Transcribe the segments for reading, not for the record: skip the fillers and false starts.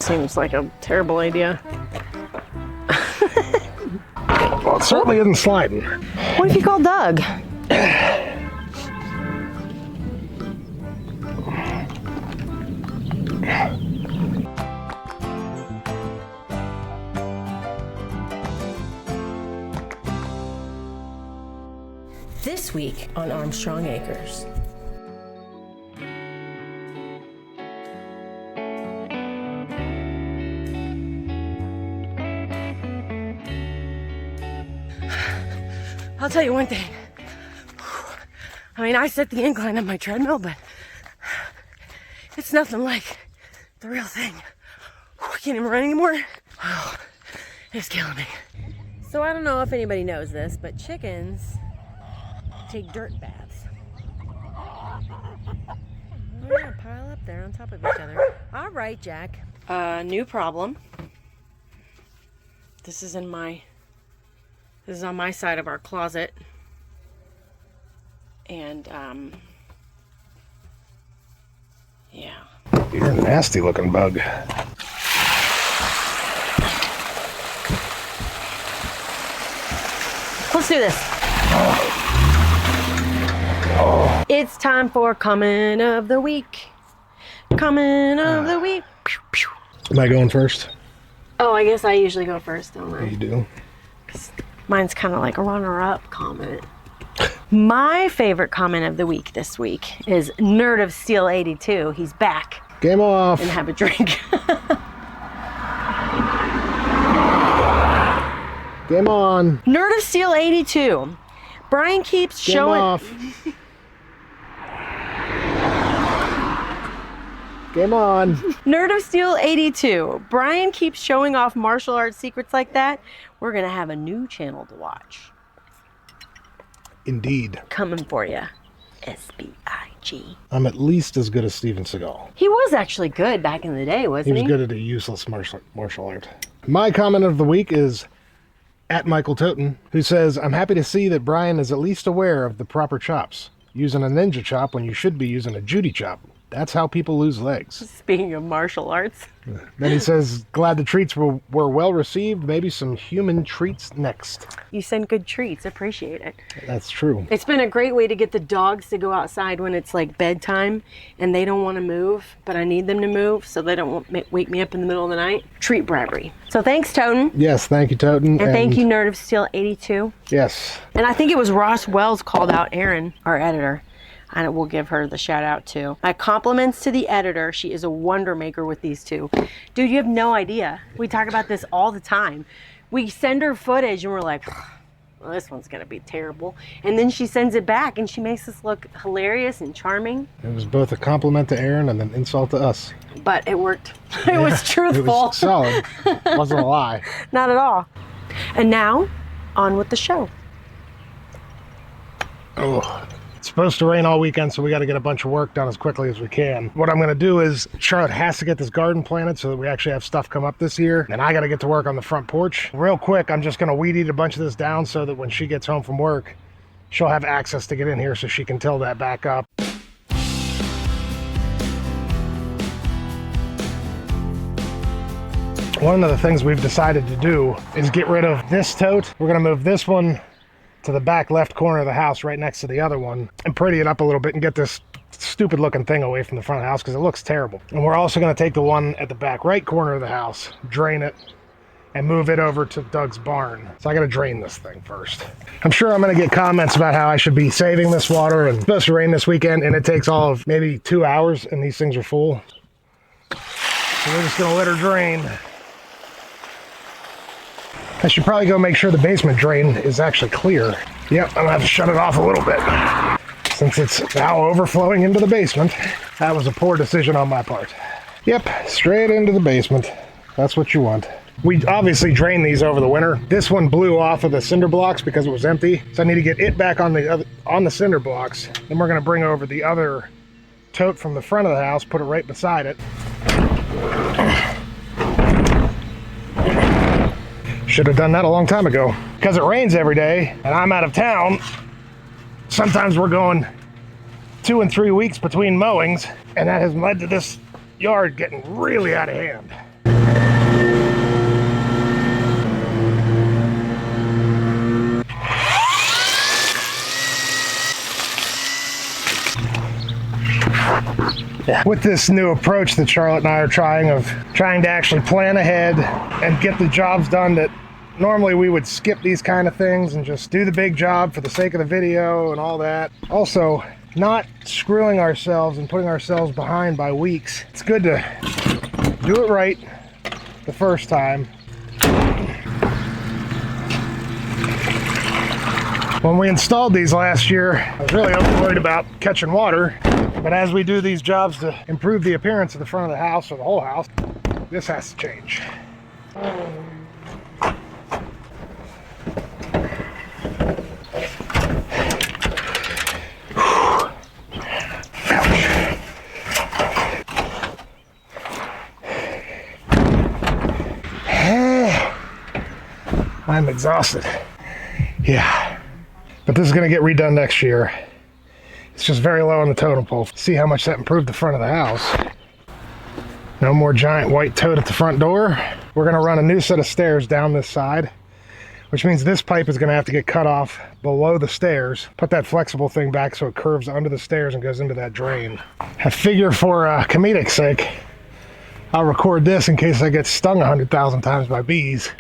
seems like a terrible idea. Well, it certainly isn't sliding. What if you call Doug? This week on Armstrong Acres. I'll tell you one thing. I mean, I set the incline on my treadmill, but it's nothing like the real thing. I can't even run anymore. Oh, it's killing me. So I don't know if anybody knows this, but chickens take dirt baths. Oh yeah, pile up there on top of each other. All right, Jack. New problem. This is on my side of our closet. And, yeah. You're a nasty looking bug. Let's do this. Oh. It's time for comment of the week. Comment of the week. Am I going first? Oh, I guess I usually go first, don't I? You do? Mine's kind of like a runner-up comment. My favorite comment of the week this week is Nerd of Steel 82. He's back. Game off. And have a drink. Game on. Nerd of Steel 82. Brian keeps Game showing. off. Game on. Nerd of Steel 82. Brian keeps showing off martial arts secrets like that. We're gonna have a new channel to watch. Indeed. Coming for you. SBIG. I'm at least as good as Steven Seagal. He was actually good back in the day, wasn't he? He was good at a useless martial art. My comment of the week is at Michael Toten, who says, I'm happy to see that Brian is at least aware of the proper chops. Using a ninja chop when you should be using a Judy chop. That's how people lose legs. Speaking of martial arts. Then he says, glad the treats were well received. Maybe some human treats next. You send good treats. Appreciate it. That's true. It's been a great way to get the dogs to go outside when it's like bedtime and they don't want to move, but I need them to move so they don't wake me up in the middle of the night. Treat bribery. So thanks, Toten. Yes, thank you, Toten. And thank you, Nerd of Steel 82. Yes. And I think it was Ross Wells called out Erin, our editor. And we'll give her the shout out too. My compliments to the editor. She is a wonder maker with these two. Dude, you have no idea. We talk about this all the time. We send her footage and we're like, well, this one's gonna be terrible. And then she sends it back and she makes us look hilarious and charming. It was both a compliment to Erin and an insult to us. But it worked. It was truthful. It was solid. Wasn't a lie. Not at all. And now, on with the show. Oh. It's supposed to rain all weekend, so we got to get a bunch of work done as quickly as we can. What I'm going to do is Charlotte has to get this garden planted so that we actually have stuff come up this year. And I got to get to work on the front porch. Real quick, I'm just going to weed eat a bunch of this down so that when she gets home from work, she'll have access to get in here so she can till that back up. One of the things we've decided to do is get rid of this tote. We're going to move this one to the back left corner of the house right next to the other one and pretty it up a little bit and get this stupid looking thing away from the front of the house because it looks terrible. And we're also going to take the one at the back right corner of the house, drain it, and move it over to Doug's barn. So I got to drain this thing first. I'm sure I'm going to get comments about how I should be saving this water, and it's supposed to rain this weekend and it takes all of maybe 2 hours and these things are full. So we're just going to let her drain. I should probably go make sure the basement drain is actually clear. Yep, I'm gonna have to shut it off a little bit since it's now overflowing into the basement. That was a poor decision on my part. Yep, straight into the basement. That's what you want. We obviously drained these over the winter. This one blew off of the cinder blocks because it was empty. So I need to get it back on the cinder blocks. Then we're gonna bring over the other tote from the front of the house, put it right beside it. Should have done that a long time ago. Because it rains every day and I'm out of town, sometimes we're going 2 and 3 weeks between mowings, and that has led to this yard getting really out of hand. With this new approach that Charlotte and I are trying to actually plan ahead and get the jobs done that normally we would skip these kind of things and just do the big job for the sake of the video and all that. Also, not screwing ourselves and putting ourselves behind by weeks. It's good to do it right the first time. When we installed these last year, I was really only worried about catching water. But as we do these jobs to improve the appearance of the front of the house or the whole house, this has to change. I'm exhausted. Yeah, but this is gonna get redone next year. It's just very low on the totem pole. See how much that improved the front of the house. No more giant white toad at the front door. We're gonna run a new set of stairs down this side, which means this pipe is gonna have to get cut off below the stairs. Put that flexible thing back so it curves under the stairs and goes into that drain. I figure for comedic sake, I'll record this in case I get stung 100,000 times by bees.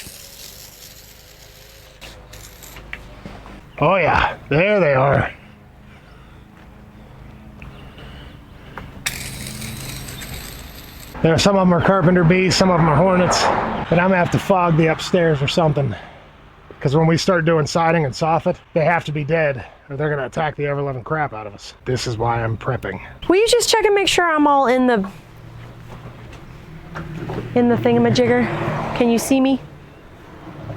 Oh yeah, there they are. Some of them are carpenter bees, some of them are hornets, but I'm gonna have to fog the upstairs or something. Because when we start doing siding and soffit, they have to be dead or they're gonna attack the ever-loving crap out of us. This is why I'm prepping. Will you just check and make sure I'm all in the thingamajigger? Can you see me?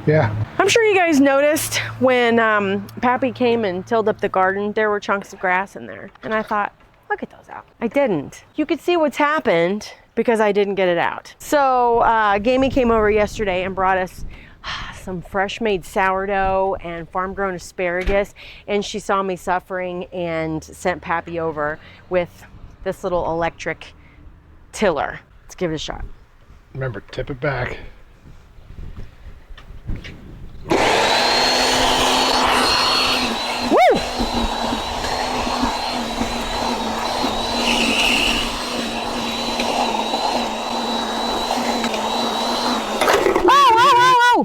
Yeah. I'm sure you guys noticed when Pappy came and tilled up the garden, there were chunks of grass in there. And I thought, I'll get those out. I didn't. You could see what's happened because I didn't get it out. So Gamey came over yesterday and brought us some fresh made sourdough and farm grown asparagus. And she saw me suffering and sent Pappy over with this little electric tiller. Let's give it a shot. Remember, tip it back. Woo! Oh!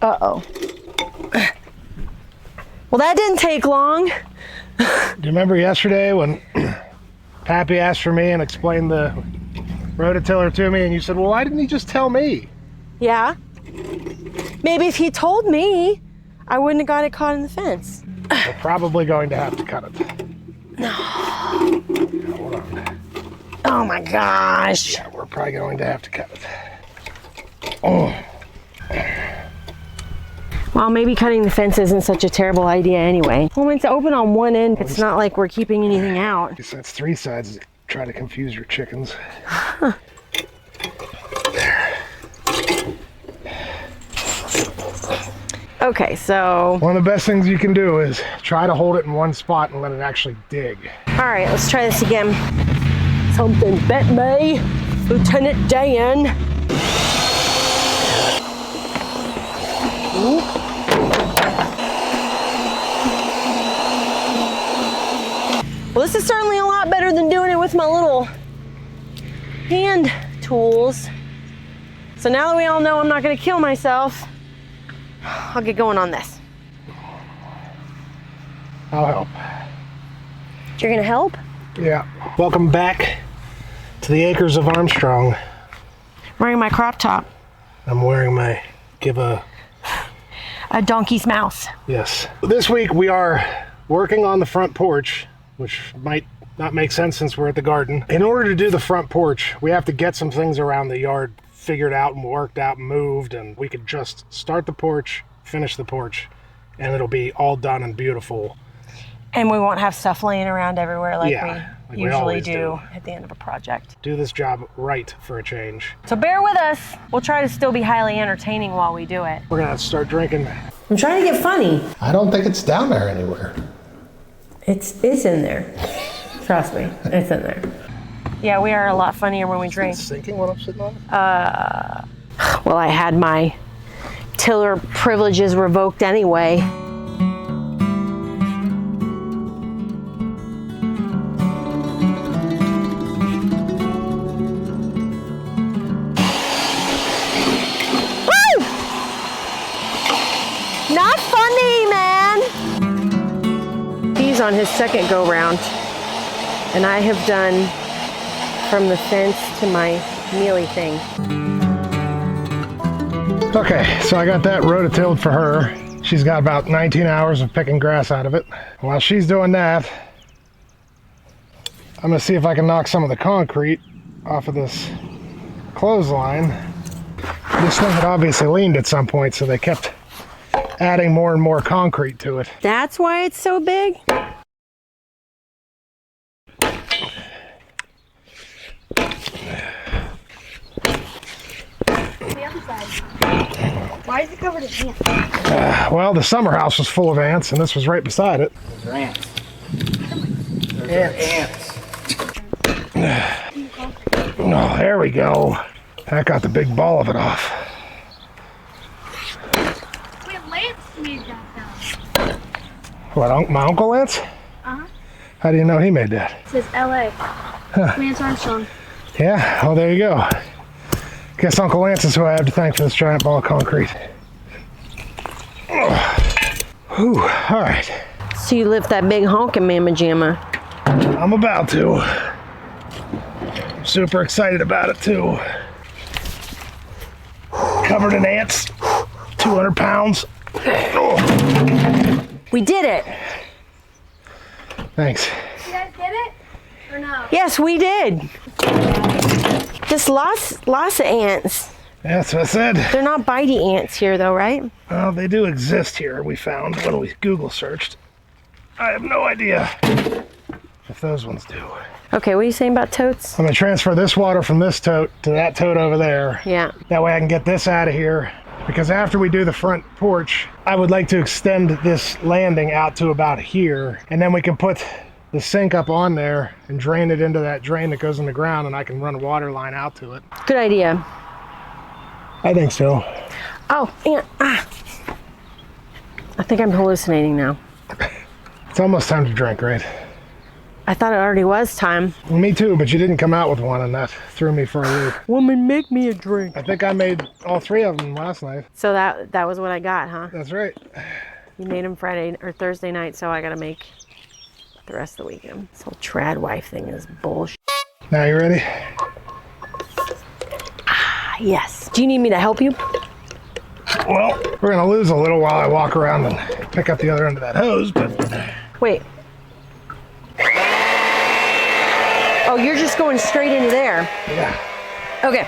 Uh-oh. Well, that didn't take long. Do you remember yesterday when Pappy asked for me and explained the rototiller to me and you said, well, why didn't he just tell me? Yeah. Maybe if he told me, I wouldn't have got it caught in the fence. We're probably going to have to cut it. No. Yeah, hold on. Oh my gosh. Yeah, we're probably going to have to cut it. Oh. Well, maybe cutting the fence isn't such a terrible idea anyway. Well, when it's open on one end, it's not like we're keeping anything out. Guess that's three sides to try to confuse your chickens. There. Okay, so. One of the best things you can do is try to hold it in one spot and let it actually dig. All right, let's try this again. Something bet me, Lieutenant Dan. Ooh. Well, this is certainly a lot better than doing it with my little hand tools. So now that we all know I'm not gonna kill myself, I'll get going on this. I'll help. You're gonna help? Yeah. Welcome back to the acres of Armstrong. I'm wearing my crop top. I'm wearing my a donkey's mouth. Yes. This week we are working on the front porch, which might not make sense since we're at the garden. In order to do the front porch, we have to get some things around the yard figured out and worked out and moved, and we could just start the porch, finish the porch, and it'll be all done and beautiful. And we won't have stuff laying around everywhere like we usually always do at the end of a project. Do this job right for a change. So bear with us. We'll try to still be highly entertaining while we do it. We're gonna have to start drinking. I'm trying to get funny. I don't think it's down there anywhere. It's in there. Trust me, it's in there. Yeah, we are a lot funnier when we drink. Is it sinking when I'm sitting on it? Well, I had my tiller privileges revoked anyway. on his second go round. And I have done from the fence to my mealy thing. Okay, so I got that rototilled for her. She's got about 19 hours of picking grass out of it. While she's doing that, I'm gonna see if I can knock some of the concrete off of this clothesline. This thing had obviously leaned at some point, so they kept adding more and more concrete to it. That's why it's so big? Why is it covered in ants? Well, the summer house was full of ants, and this was right beside it. Those are ants. Those are ants. Oh, there we go. That got the big ball of it off. Wait, Lance made that though. What, my Uncle Lance? Uh-huh. How do you know he made that? It says LA. Lance Armstrong. Yeah, well, there you go. Guess Uncle Lance is who I have to thank for this giant ball of concrete. Whew, all right. So you lift that big honkin' mamma jamma. I'm about to. I'm super excited about it too. Covered in ants, 200 pounds. We did it. Thanks. You guys get it? Or no? Yes, we did. Just lots of ants. That's what I said. They're not bitey ants here though, right? Well, they do exist here, we found when we Google searched. I have no idea if those ones do. Okay, what are you saying about totes? I'm gonna transfer this water from this tote to that tote over there. Yeah. That way I can get this out of here. Because after we do the front porch, I would like to extend this landing out to about here. And then we can put the sink up on there and drain it into that drain that goes in the ground, and I can run a water line out to it. Good idea. I think so. Oh, ant. Ah. I think I'm hallucinating now. It's almost time to drink, right? I thought it already was time. Well, me too, but you didn't come out with one, and that threw me for a loop. Woman, make me a drink. I think I made all 3 of them last night. So that was what I got, huh? That's right. You made them Friday or Thursday night, so I gotta make the rest of the weekend. This whole trad wife thing is bullshit. Now you ready? Yes. Do you need me to help you? Well, we're gonna lose a little while I walk around and pick up the other end of that hose, but Wait. Oh, you're just going straight into there. yeah. Okay.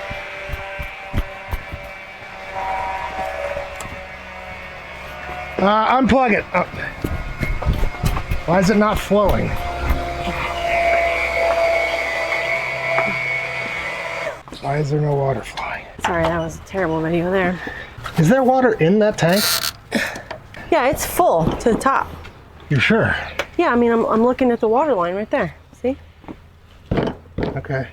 Unplug it. Oh. Why is it not flowing? Why is there no water flowing? Sorry, that was a terrible video there. Is there water in that tank? Yeah, it's full to the top. You sure? Yeah, I mean, I'm looking at the water line right there. See? Okay.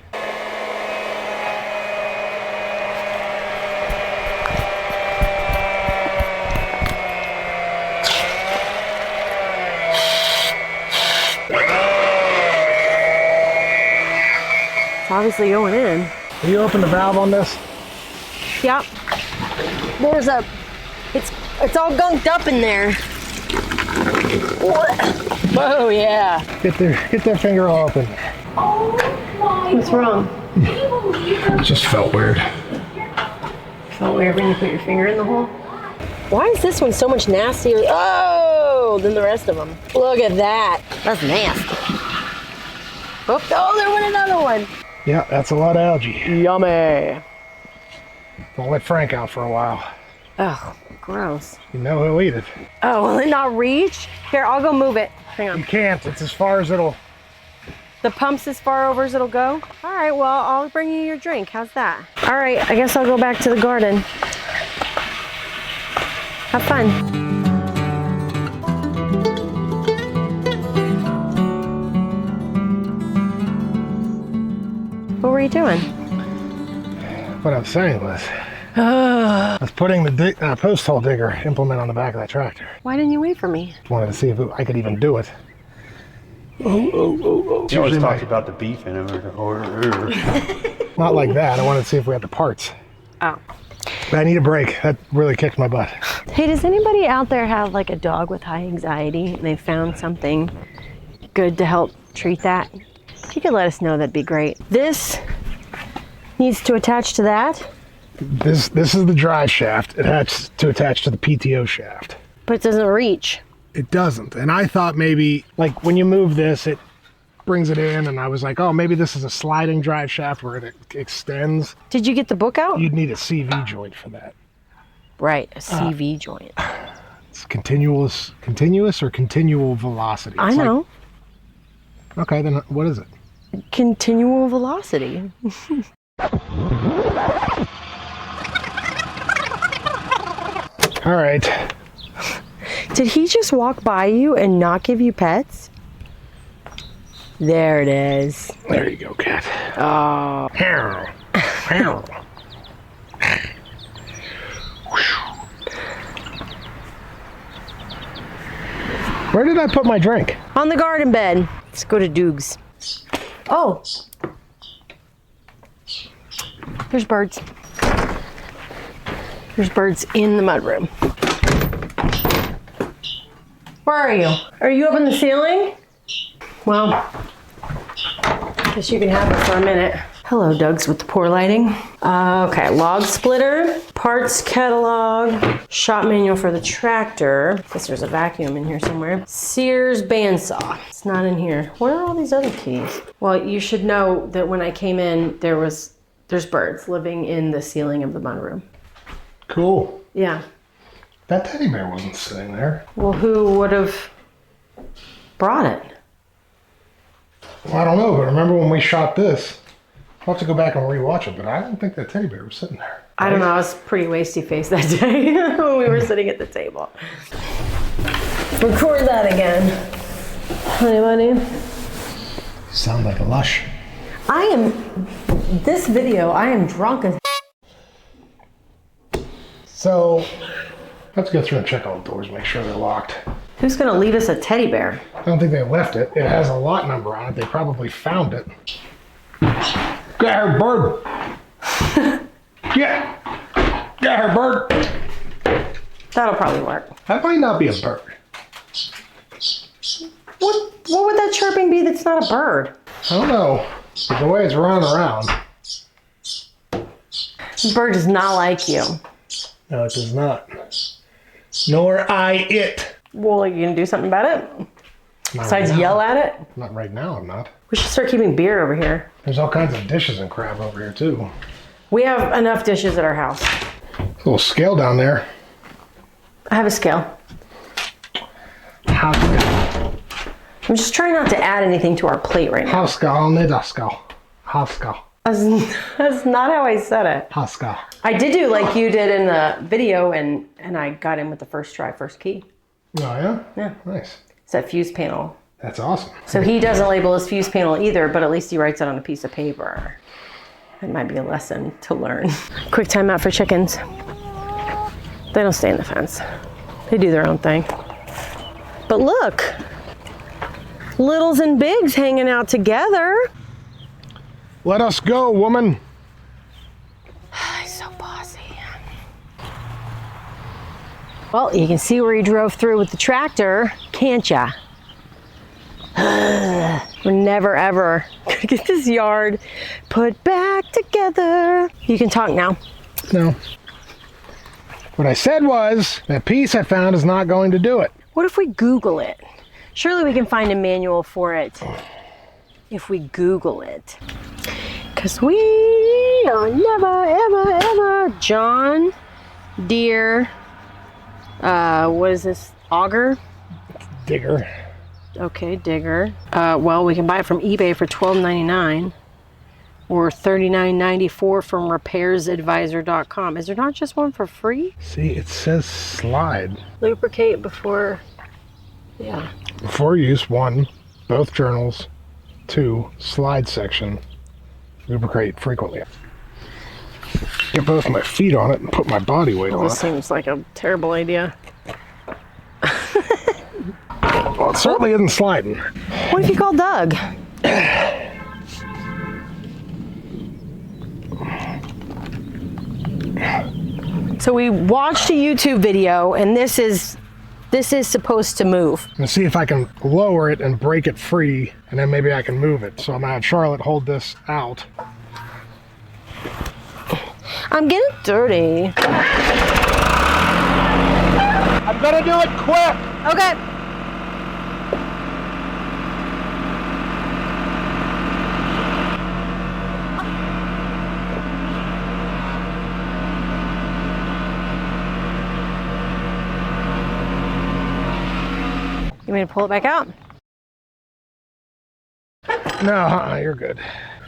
It's obviously going in. Will you open the valve on this? Yep. There's a, it's all gunked up in there. Whoa, yeah. Get their finger all open. What's wrong? It just felt weird. Felt weird when you put your finger in the hole? Why is this one so much nastier than the rest of them? Look at that. That's nasty. Oh, there went another one. Yeah, that's a lot of algae. Yummy. I'll let Frank out for a while. Oh, gross. You know he'll eat it. Oh, will it not reach? Here, I'll go move it. Hang You on. can't. It's as far as it'll... The pump's as far over as it'll go? All right, well, I'll bring you your drink. How's that? All right, I guess I'll go back to the garden. Have fun. What were you doing? What I was saying was... I was putting the post hole digger implement on the back of that tractor. Why didn't you wait for me? Wanted to see if I could even do it. You always usually talked my- about the beef in him. Not like that. I wanted to see if we had the parts. Oh. But I need a break. That really kicked my butt. Hey, does anybody out there have like a dog with high anxiety and they found something good to help treat that? If you could let us know, that'd be great. This needs to attach to that. This is the drive shaft. It has to attach to the PTO shaft. But it doesn't reach. It doesn't. And I thought maybe, like, when you move this, it brings it in, and I was like, oh, maybe this is a sliding drive shaft where it extends. Did you get the book out? You'd need a CV joint for that. Right, a CV joint. It's continuous or continual velocity. I know. Okay, then what is it? Continual velocity. All right. Did he just walk by you and not give you pets? There it is. There you go, cat. Oh. Where did I put my drink? On the garden bed. Let's go to Doog's. Oh. There's birds. There's birds in the mudroom. Where are you? Are you up in the ceiling? Well, guess you can have it for a minute. Hello, Doug's with the poor lighting. Okay, log splitter, parts catalog, shop manual for the tractor. Guess there's a vacuum in here somewhere. Sears bandsaw. It's not in here. Where are all these other keys? Well, you should know that when I came in, there's birds living in the ceiling of the mudroom. Cool. Yeah. That teddy bear wasn't sitting there. Well, who would have brought it? Well, I don't know, but remember when we shot this? I'll have to go back and rewatch it, but I didn't think that teddy bear was sitting there. I don't know. I was pretty wasty faced that day when we were sitting at the table. Record that again. Honey bunny. You sound like a lush. This video, I am drunk as. So, let's go through and check all the doors, make sure they're locked. Who's gonna leave us a teddy bear? I don't think they left it. It has a lot number on it. They probably found it. Get her, bird! Get her, bird! That'll probably work. That might not be a bird. What would that chirping be that's not a bird? I don't know. But the way it's running around. The bird does not like you. No, it does not. Nor it. Well, you gonna do something about it? Not Besides right now. yell at it? Not right now, I'm not. We should start keeping beer over here. There's all kinds of dishes and crap over here, too. We have enough dishes at our house. A little scale down there. I have a scale. House scale. I'm just trying not to add anything to our plate right now. House scale, nida scale. House scale. That's not how I said it. House scale. I did do like you did in the video, and I got in with the first try, first key. Oh, yeah? Yeah. Nice. It's that fuse panel. That's awesome. So he doesn't label his fuse panel either, but at least he writes it on a piece of paper. It might be a lesson to learn. Quick timeout for chickens. They don't stay in the fence. They do their own thing. But look, littles and bigs hanging out together. Let us go, woman. He's so bossy. Well, you can see where he drove through with the tractor, can't ya? We're never ever gonna get this yard put back together. You can talk now. No. What I said was, that piece I found is not going to do it. What if we Google it? Surely we can find a manual for it if we Google it. Because we are never, ever, ever John Deere, what is this, auger? Digger. Okay, digger. Well, we can buy it from eBay for $12.99 or $39.94 from repairsadvisor.com. Is there not just one for free? See, it says slide. Lubricate before, yeah. Before use, 1, both journals. 2, slide section. Lubricate frequently. Get both my feet on it and put my body weight on This it. seems like a terrible idea. Well, it certainly isn't sliding. What if you call Doug? So we watched a YouTube video, and this is This is supposed to move. And see if I can lower it and break it free, and then maybe I can move it. So I'm gonna have Charlotte hold this out. I'm getting dirty. I'm gonna do it quick! Okay. You want me to pull it back out? No, you're good.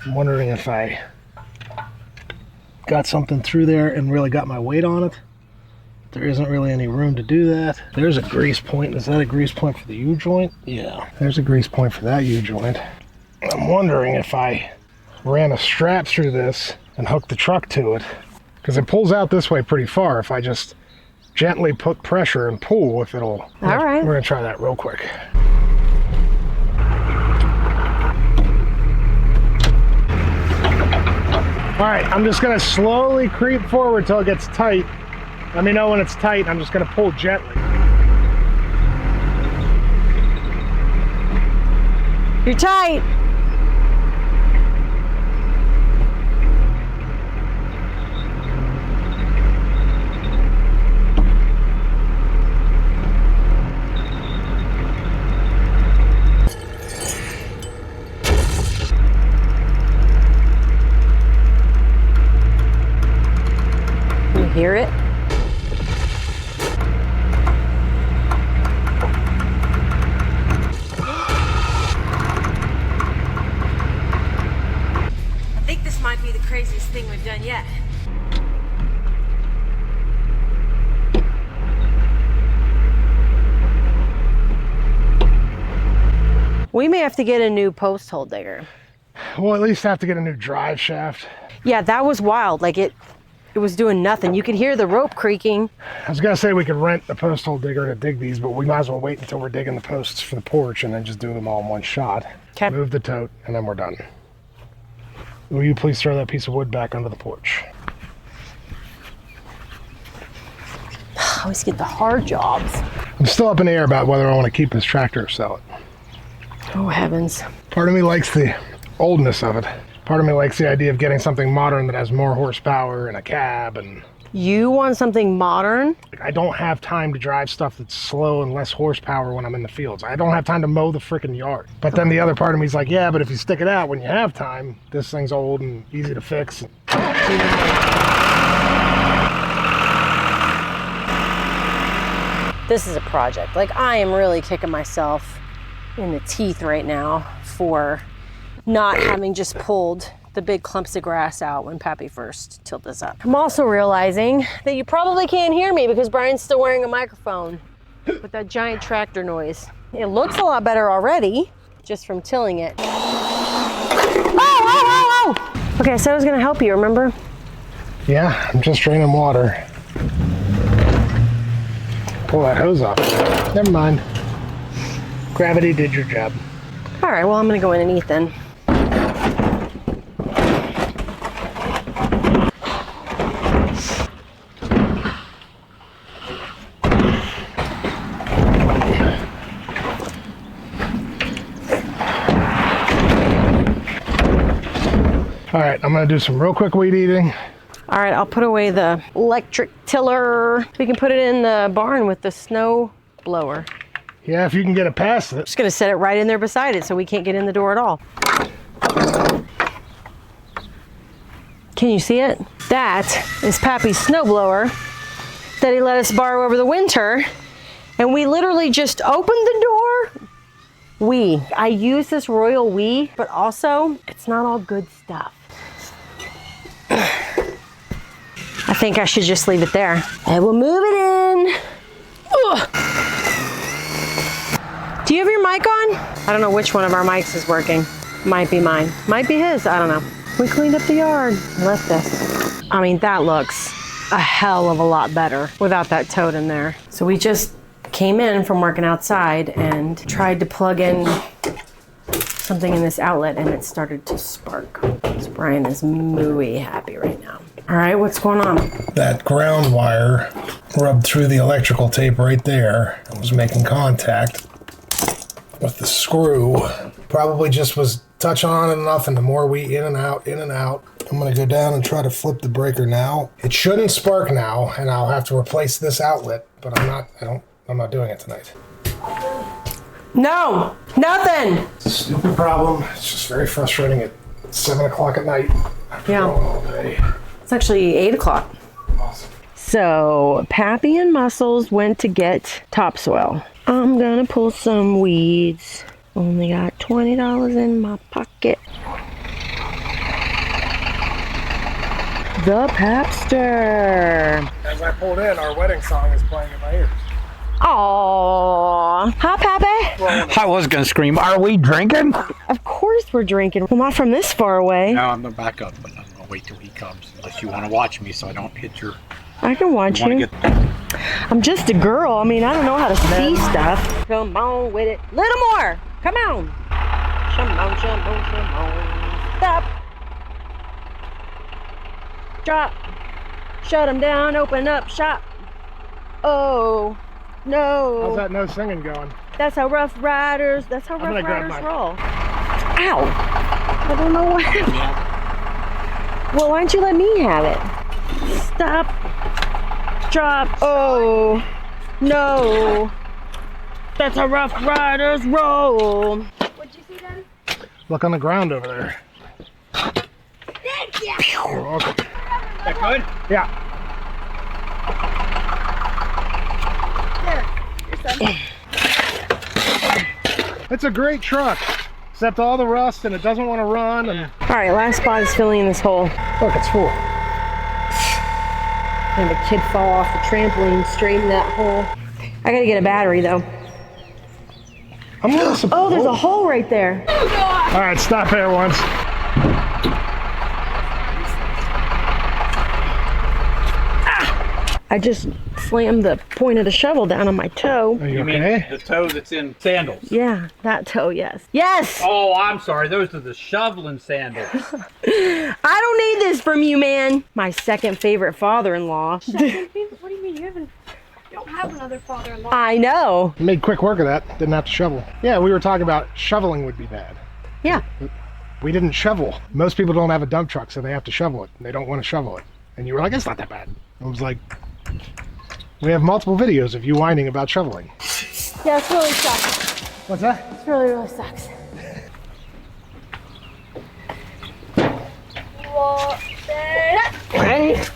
I'm wondering if I got something through there and really got my weight on it. There isn't really any room to do that. There's a grease point. Is that a grease point for the U-joint? Yeah, there's a grease point for that U-joint. I'm wondering if I ran a strap through this and hooked the truck to it, because it pulls out this way pretty far. If I just gently put pressure and pull, if it'll... All right. We're gonna try that real quick. All right, I'm just gonna slowly creep forward till it gets tight. Let me know when it's tight. I'm just gonna pull gently. You're tight. You hear it? I think this might be the craziest thing we've done yet. We may have to get a new post hole digger. We'll at least have to get a new drive shaft. Yeah, that was wild. Like it was doing nothing. You could hear the rope creaking. I was gonna say we could rent the post hole digger to dig these, but we might as well wait until we're digging the posts for the porch and then just do them all in one shot. Okay. Move the tote, and then we're done. Will you please throw that piece of wood back under the porch? I always get the hard jobs. I'm still up in the air about whether I want to keep this tractor or sell it. Oh heavens. Part of me likes the oldness of it. Part of me likes the idea of getting something modern that has more horsepower and a cab, and You want something modern? I don't have time to drive stuff that's slow and less horsepower when I'm in the fields. I don't have time to mow the frickin' yard. But then the other part of me is like, yeah, but if you stick it out when you have time, this thing's old and easy to fix. This is a project. Like, I am really kicking myself in the teeth right now for not having just pulled the big clumps of grass out when Pappy first tilled this up. I'm also realizing that you probably can't hear me because Brian's still wearing a microphone with that giant tractor noise. It looks a lot better already just from tilling it. Oh! Okay, I said I was gonna help you, remember? Yeah, I'm just draining water. Pull that hose off. Never mind. Gravity did your job. All right, well, I'm gonna go in and eat then. All right, I'm gonna do some real quick weed eating. All right, I'll put away the electric tiller. We can put it in the barn with the snow blower. Yeah, if you can get it past it. Just gonna set it right in there beside it so we can't get in the door at all. Can you see it? That is Pappy's snow blower that he let us borrow over the winter. And we literally just opened the door. I use this Royal We, but also it's not all good stuff. I think I should just leave it there. And we'll move it in. Ugh. Do you have your mic on? I don't know which one of our mics is working. Might be mine. Might be his. I don't know. We cleaned up the yard. Left this. I mean, that looks a hell of a lot better without that tote in there. So we just came in from working outside and tried to plug in something in this outlet and it started to spark. So Brian is muy happy right now. All right, what's going on? That ground wire rubbed through the electrical tape right there. It was making contact with the screw. Probably just was touch on enough, and the more we in and out. I'm gonna go down and try to flip the breaker now. It shouldn't spark now, and I'll have to replace this outlet, but I'm not doing it tonight. No, nothing. It's a stupid problem. It's just very frustrating at 7 o'clock at night. Yeah. All day. It's actually 8 o'clock. Awesome. So Pappy and Muscles went to get topsoil. I'm gonna pull some weeds. Only got $20 in my pocket. The Papster. As I pulled in, our wedding song is playing in my ears. Aww. Hi, Pappy. I was gonna scream, are we drinking? Of course we're drinking. Well, not from this far away. No, I'm gonna back up, but I'm gonna wait till he comes, unless you want to watch me so I don't hit your... I can watch wanna you. I'm just a girl. I mean, I don't know how to see stuff. Come on with it. Little more. Come on. Come on. Stop. Drop. Shut them down. Open up shop. Oh, no. How's that no singing going? That's how Rough Riders roll. Ow. I don't know what happened. Well, why don't you let me have it? Stop. Drop. Oh, no. That's how Rough Riders roll. What'd you see, Daddy? Look on the ground over there. Thank you. You're welcome. That good? Yeah. It's a great truck, except all the rust and it doesn't want to run. And All right, last spot is filling in this hole. look, it's full. Have a kid fall off the trampoline straight in that hole. I gotta get a battery though. I'm gonna support. Oh, there's a hole right there. All right, stop there once. I just slammed the point of the shovel down on my toe. Are you You mean okay? the toe that's in sandals? Yeah, that toe, yes. Yes! Oh, I'm sorry. Those are the shoveling sandals. I don't need this from you, man. My second favorite father-in-law. What do you mean? You don't have another father-in-law. I know. Made quick work of that. Didn't have to shovel. Yeah, we were talking about shoveling would be bad. Yeah. We didn't shovel. Most people don't have a dump truck, so they have to shovel it. And they don't want to shovel it. And you were like, it's not that bad. I was like, we have multiple videos of you whining about shoveling. Yeah, it's really sucks. What's that? It's really sucks. Right?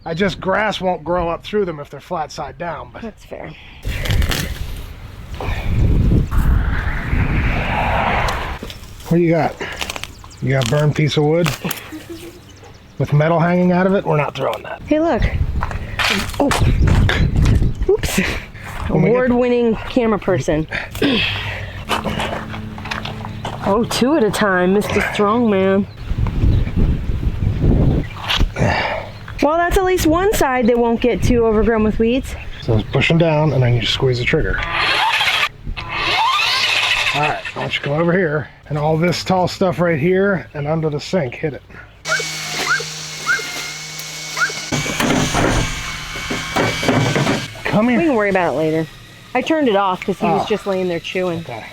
I just grass won't grow up through them if they're flat side down. But That's fair. what do you got? You got a burned piece of wood with metal hanging out of it? We're not throwing that. Hey, look. Oh. Oops. Award-winning camera person. Oh, two at a time, Mr. Strongman. Well, that's at least one side that won't get too overgrown with weeds. So it's pushing down, and then you just squeeze the trigger. All right, why don't you come over here, and all this tall stuff right here and under the sink, hit it. Come We here. can worry about it later. I turned it off because he was Oh. just laying there chewing. Okay.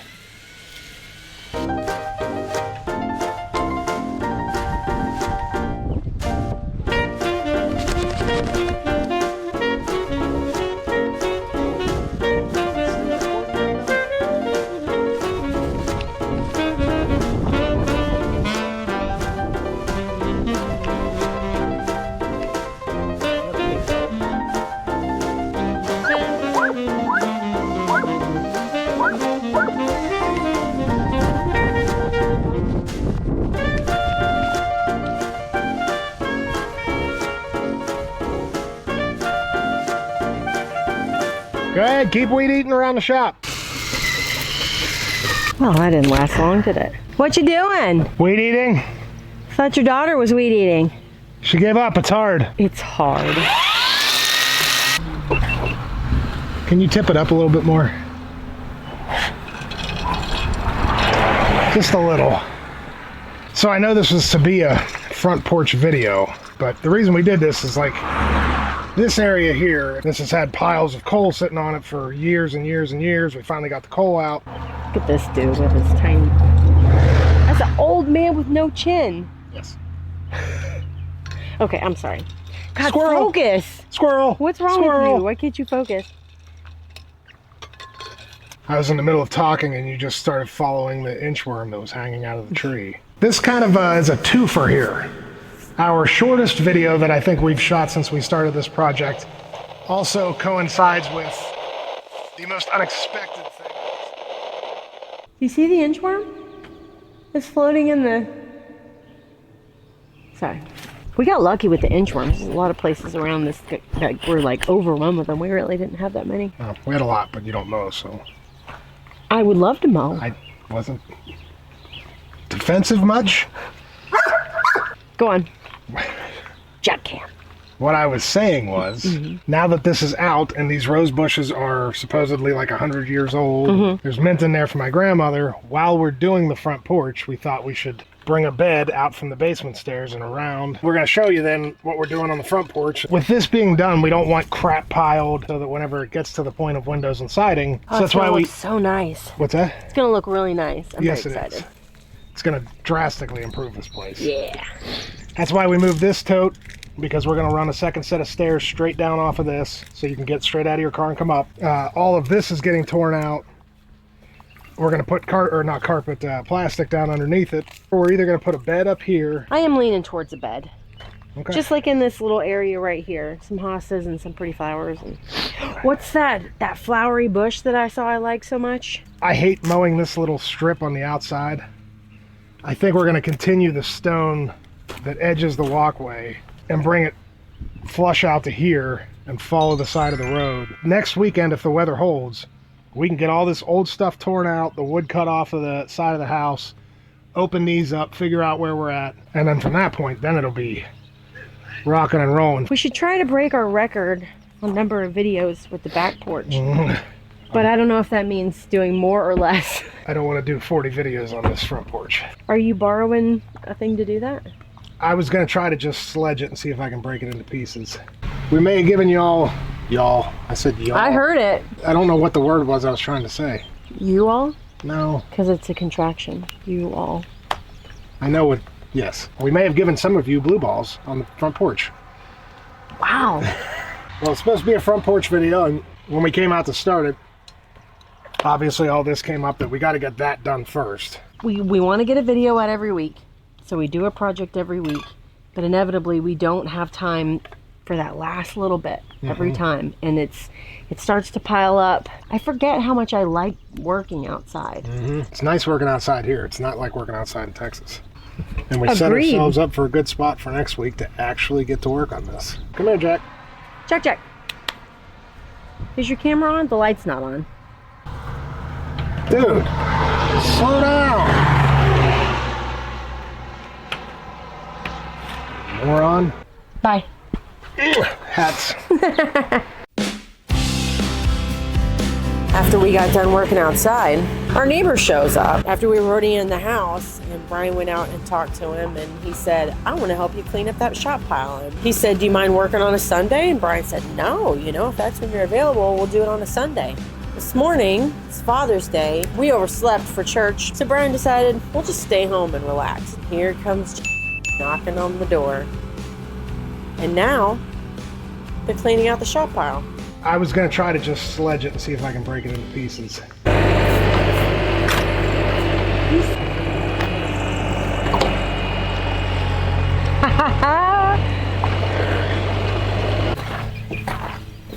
Go ahead, keep weed eating around the shop. Well, that didn't last long, did it? What you doing? Weed eating? Thought your daughter was weed eating. She gave up, it's hard. It's hard. Can you tip it up a little bit more? Just a little. So I know this was to be a front porch video, but the reason we did this is like this area here, this has had piles of coal sitting on it for years and years and years. We finally got the coal out. Look at this dude with his tiny... That's an old man with no chin. Yes. Okay, I'm sorry. God, Squirrel. focus. Squirrel. What's wrong Squirrel. with you? Why can't you focus? I was in the middle of talking and you just started following the inchworm that was hanging out of the tree. This kind of is a twofer here. Our shortest video that I think we've shot since we started this project also coincides with the most unexpected thing. You see the inchworm? It's floating in the... Sorry. We got lucky with the inchworms. There's a lot of places around this that were like overrun with them. We really didn't have that many. Oh, we had a lot, but you don't mow, so I would love to mow. I wasn't defensive much. Go on. Jack cam. What I was saying was, now that this is out and these rose bushes are supposedly like 100 years old, there's mint in there for my grandmother. While we're doing the front porch, we thought we should bring a bed out from the basement stairs and around. We're going to show you then what we're doing on the front porch. With this being done, we don't want crap piled so that whenever it gets to the point of windows and siding, Oh, so that's why we... so nice. What's that? It's gonna look really nice. I'm Yes, very it excited. is. It's going to drastically improve this place. Yeah. That's why we moved this tote, because we're going to run a second set of stairs straight down off of this so you can get straight out of your car and come up. All of this is getting torn out. We're going to put plastic down underneath it. Or we're either going to put a bed up here. I am leaning towards a bed. Okay. Just like in this little area right here. Some hostas and some pretty flowers. And what's that flowery bush that I saw I like so much? I hate mowing this little strip on the outside. I think we're going to continue the stone that edges the walkway and bring it flush out to here and follow the side of the road. Next weekend, if the weather holds, we can get all this old stuff torn out, the wood cut off of the side of the house, open these up, figure out where we're at, and then from that point, then it'll be rocking and rolling. We should try to break our record on number of videos with the back porch. But I don't know if that means doing more or less. I don't want to do 40 videos on this front porch. Are you borrowing a thing to do that? I was going to try to just sledge it and see if I can break it into pieces. We may have given y'all, I said y'all. I heard it. I don't know what the word was I was trying to say. You all? No. Because it's a contraction. You all. I know what, yes. We may have given some of you blue balls on the front porch. Wow. Well, it's supposed to be a front porch video, and when we came out to start it, obviously all this came up that we got to get that done first. We want to get a video out every week. So we do a project every week. But inevitably we don't have time for that last little bit every time. And it starts to pile up. I forget how much I like working outside. It's nice working outside here. It's not like working outside in Texas. And we set Agreed. ourselves up for a good spot for next week to actually get to work on this. Come here, Jack. Jack. Is your camera on? The light's not on. Dude, slow down. More on. Bye. Hats. After we got done working outside, our neighbor shows up after we were already in the house, and Brian went out and talked to him, and he said, I want to help you clean up that shop pile. And he said, do you mind working on a Sunday? And Brian said, no, if that's when you're available, we'll do it on a Sunday. This morning, it's Father's Day, we overslept for church, so Brian decided we'll just stay home and relax. And here comes knocking on the door. And now, they're cleaning out the shop pile. I was going to try to just sledge it and see if I can break it into pieces.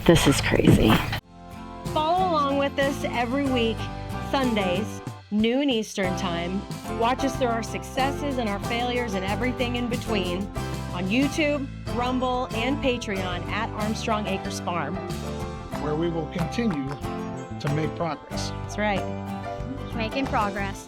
This is crazy. Follow along with us every week, Sundays, noon Eastern time. Watch us through our successes and our failures and everything in between on YouTube, Rumble, and Patreon at Armstrong Acres Farm. Where we will continue to make progress. That's right. Making progress.